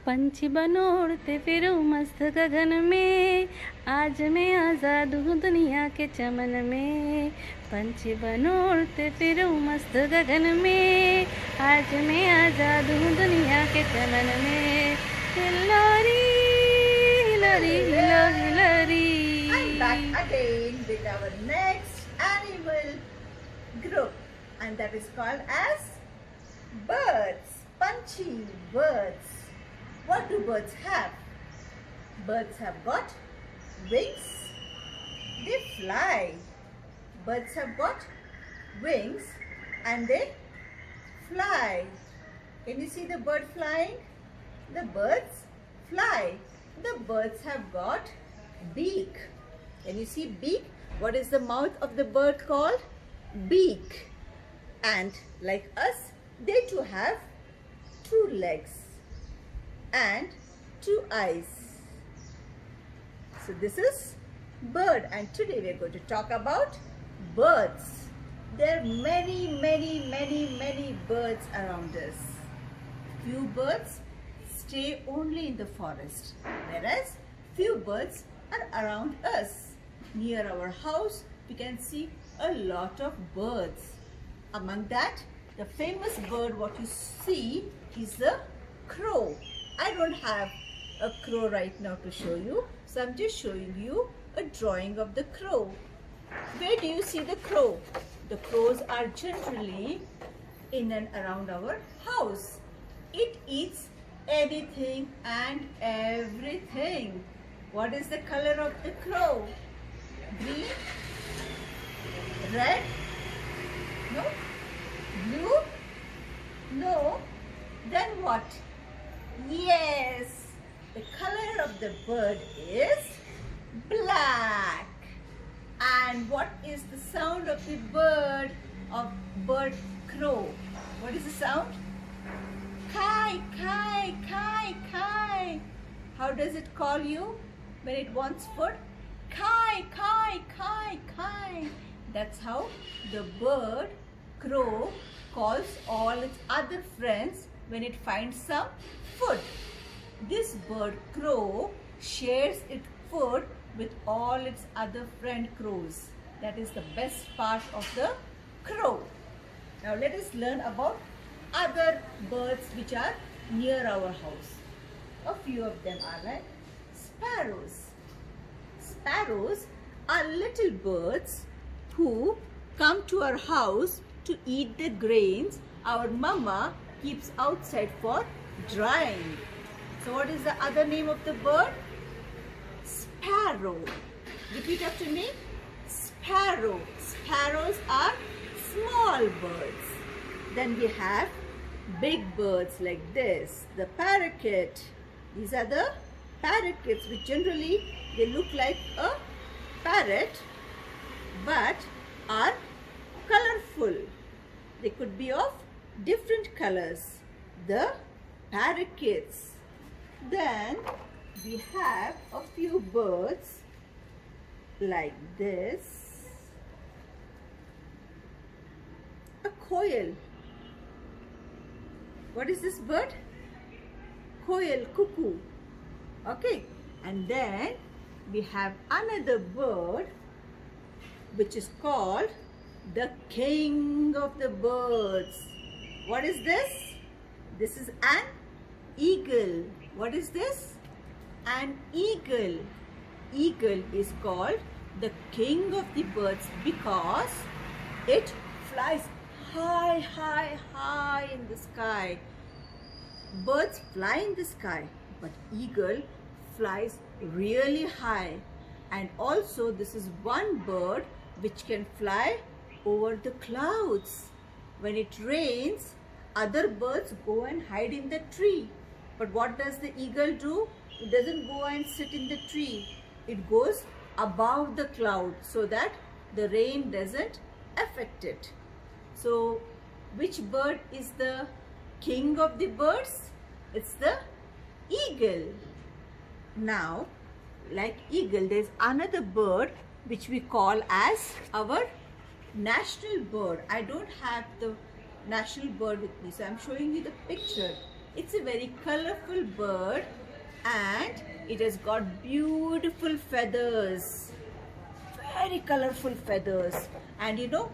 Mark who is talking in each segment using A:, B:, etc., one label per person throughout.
A: पंछी बनो उड़ते फिरूं मस्त गगन में, आज मैं आज़ाद हूँ दुनिया के चमन में। पंछी बनो उड़ते फिरूं मस्त गगन में, आज मैं आज़ाद हूँ दुनिया के चमन में। हिलोरी हिलोरी हिलो हिलोरी।
B: And back again with our next animal group, and that is called as birds. Panchi, birds. What do birds have? Birds have got wings. They fly. Birds have got wings and they fly. Can you see the bird flying? The birds fly. The birds have got beak. Can you see beak? What is the mouth of the bird called? Beak. And like us, they too have two legs and two eyes. So this is bird, and today we are going to talk about birds. There are many birds around us. Few birds stay only in the forest, whereas few birds are around us. Near our house, we can see a lot of birds. Among that, the famous bird what you see is the crow. I don't have a crow right now to show you, so I'm just showing you a drawing of the crow. Where do you see the crow? The crows are generally in and around our house. It eats anything and everything. What is the color of the crow? Green? Red? No? Blue? No? Then what? Yes, the color of the bird is black. And what is the sound of the bird crow? What is the sound? Kai, kai, kai, kai. How does it call you when it wants food? Kai, kai, kai, kai. That's how the bird crow calls all its other friends when it finds some food. This bird crow shares its food with all its other friend crows. That is the best part of the crow. Now let us learn about other birds which are near our house. A few of them are like sparrows. Sparrows are little birds who come to our house to eat the grains our mama keeps outside for drying. So what is the other name of the bird? Sparrow. Repeat after me. Sparrow. Sparrows are small birds. Then we have big birds like this. The parakeet. These are the parakeets, which generally they look like a parrot but are colorful. They could be of different colors. The parakeets. Then we have a few birds like this. A quail. What is this bird? Quail, cuckoo. Okay. And then we have another bird which is called the king of the birds. What is this? This is an eagle. What is this? An eagle. Eagle is called the king of the birds because it flies high, high, high in the sky. Birds fly in the sky, but eagle flies really high. And also this is one bird which can fly over the clouds. When it rains, other birds go and hide in the tree. But what does the eagle do? It doesn't go and sit in the tree. It goes above the cloud so that the rain doesn't affect it. So, which bird is the king of the birds? It's the eagle. Now, like eagle, there's another bird which we call as our national bird. I don't have the national bird with me, so I'm showing you the picture. It's a very colorful bird and it has got beautiful feathers. Very colorful feathers. And you know,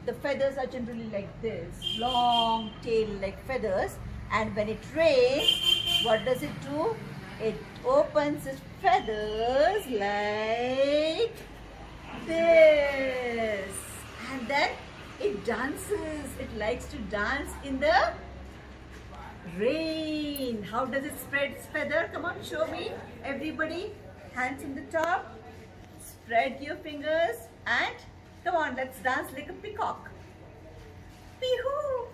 B: the feathers are generally like this. Long tail like feathers. And when it rains, what does it do? It opens its feathers like this. And then it dances. It likes to dance in the rain. How does it spread its feather? Come on, show me. Everybody, hands in the top. Spread your fingers and come on, let's dance like a peacock. Pee-hoo,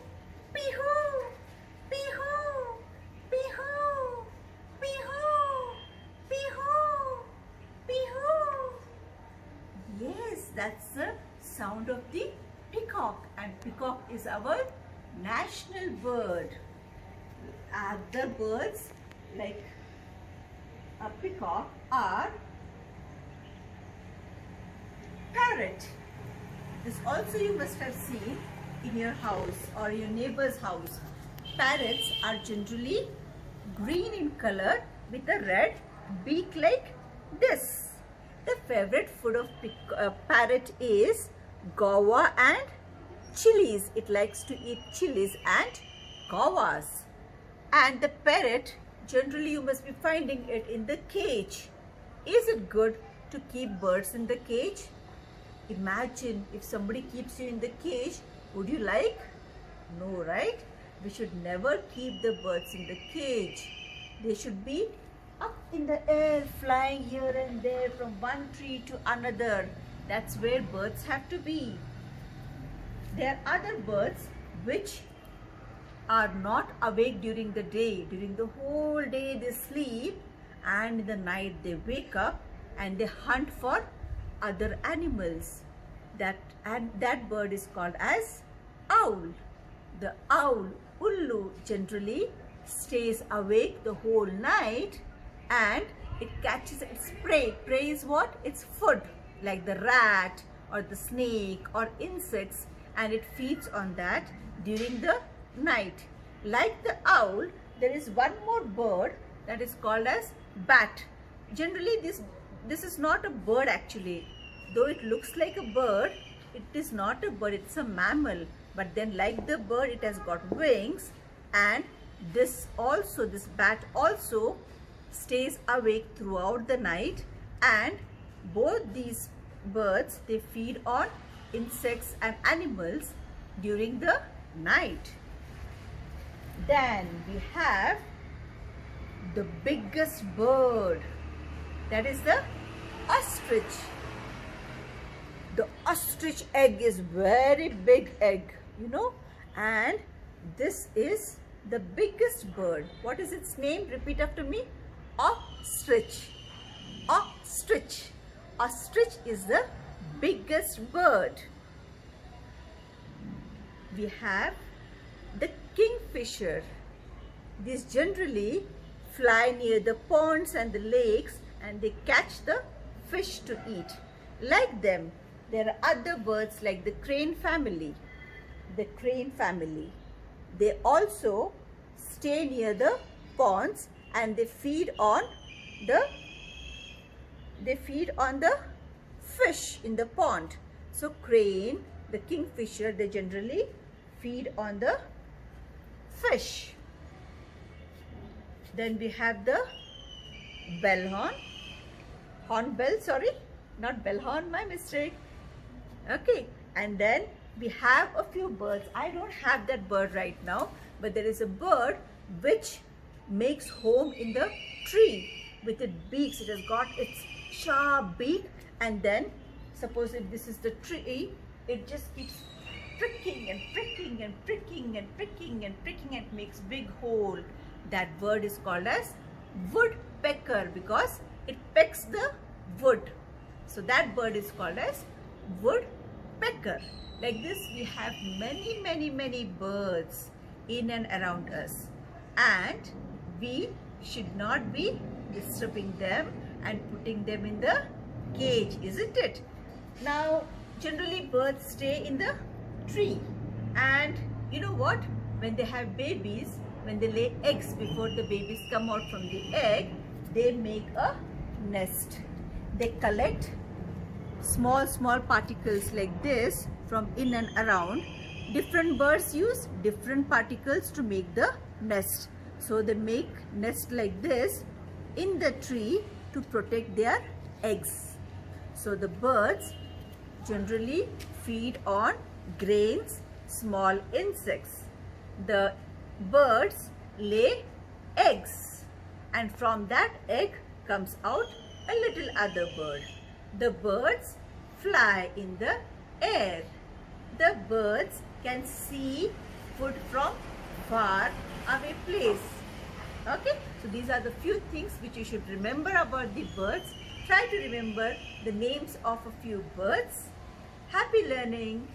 B: pee-hoo, pee-hoo, pee-hoo, pee-hoo, pee-hoo, pee-hoo. Yes, that's the sound of the peacock, and peacock is our national bird. Other birds like a peacock are parrot. This also you must have seen in your house or your neighbor's house. Parrots are generally green in color with a red beak like this. The favorite food of parrot is guava and chilies. It likes to eat chilies and guavas. And the parrot, generally you must be finding it in the cage. Is it good to keep birds in the cage? Imagine if somebody keeps you in the cage, would you like? No, right? We should never keep the birds in the cage. They should be up in the air, flying here and there from one tree to another. That's where birds have to be. There are other birds which are not awake during the day. During the whole day they sleep, and in the night they wake up and they hunt for other animals. That bird is called as owl. The owl, Ullu, generally stays awake the whole night and it catches its prey. Prey is what? It's food, like the rat or the snake or insects, and it feeds on that during the night. Like the owl, there is one more bird that is called as bat. Generally this is not a bird actually. Though it looks like a bird, it is not a bird, it's a mammal. But then like the bird, it has got wings, and this bat also stays awake throughout the night, and both these birds, they feed on insects and animals during the night. Then we have the biggest bird, that is the ostrich. The ostrich egg is very big egg, you know, and this is the biggest bird. What is its name? Repeat after me. Ostrich. Ostrich. Ostrich is the biggest bird. We have the kingfisher. These generally fly near the ponds and the lakes, and they catch the fish to eat. Like them, there are other birds like the crane family. The crane family, they also stay near the ponds and they feed on the fish in the pond. So crane, the kingfisher, they generally feed on the fish. Then we have the hornbill, sorry, not bellhorn, my mistake. Okay, and then we have a few birds. I don't have that bird right now, but there is a bird which makes home in the tree with its beaks. It has got its sharp beak, and then suppose if this is the tree, it just keeps pricking and pricking and pricking and pricking and pricking and makes big hole. That bird is called as woodpecker because it pecks the wood. So that bird is called as woodpecker. Like this, we have many birds in and around us, and we should not be disturbing them and putting them in the cage, isn't it? Now, generally birds stay in the tree, and you know what? When they have babies, when they lay eggs before the babies come out from the egg, they make a nest. They collect small particles like this from in and around. Different birds use different particles to make the nest. So they make nest like this in the tree to protect their eggs. So the birds generally feed on grains, small insects. The birds lay eggs, and from that egg comes out a little other bird. The birds fly in the air. The birds can see food from far away place. Okay, so these are the few things which you should remember about the birds. Try to remember the names of a few birds. Happy learning!